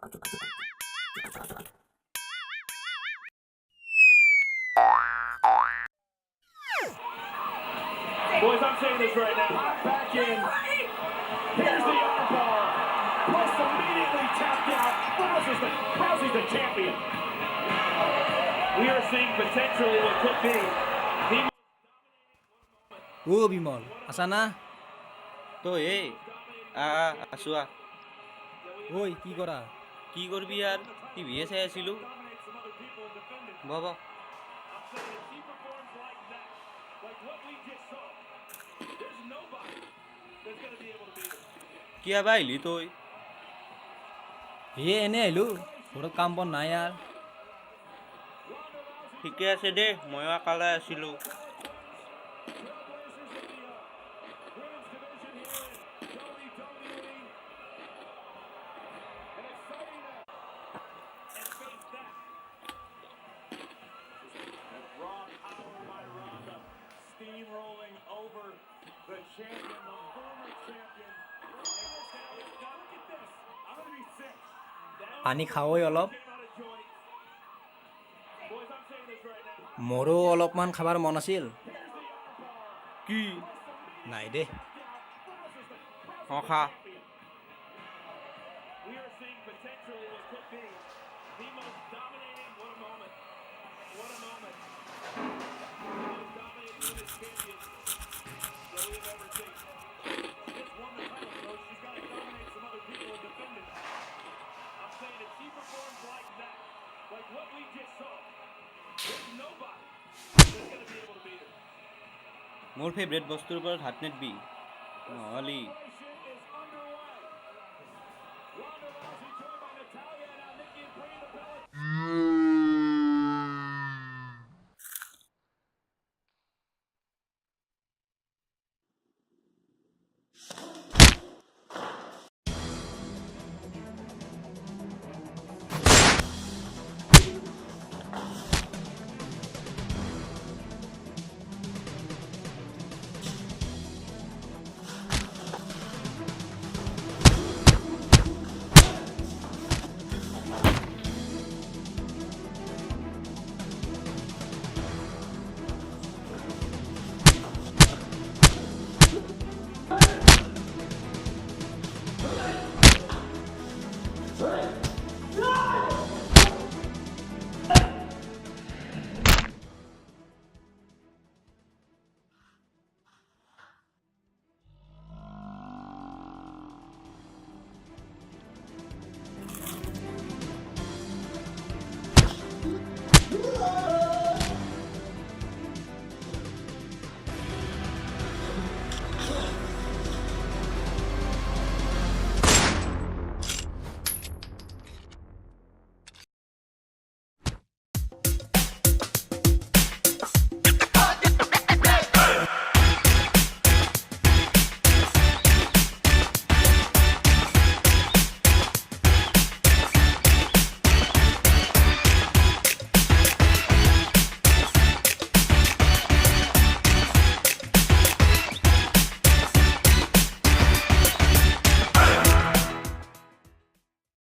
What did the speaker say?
Boys, I'm saying this right now. Back in. Here's the armbar. Plus immediately tapped out. Rousey's the champion. We are seeing potentially what could be the ও বিমল আছা না? তো আছো ওই কি কৰা? কি করবি আর টিভিয়ে চাই আছিলো বাবা কিয়া বা আহিলি তই এনে আহিলো, ঘৰত কাম বন নাই আর। ঠিকে আছে দে, ময়ো অকালে আছিলো। steamrolling over the champion, the former champion. Now look at this. I'm going to be sick. পানী খাওঁই অলপ, Boys, I'm saying this right now. মোৰো অলপমান খাবার মন আছিল। কি নাই দে। খা We are seeing potentially what could be the most dominating. What a moment. What a moment. The most dominating women's champion that we have ever seen. Just won the title, coach. She's got to dominate some other people and defend it. I'm saying if she performs like that, like what we just saw, there's nobody that's going to be able to beat her. মোৰ favourite বস্তুৰ ওপৰত হাত নেদবি নহলি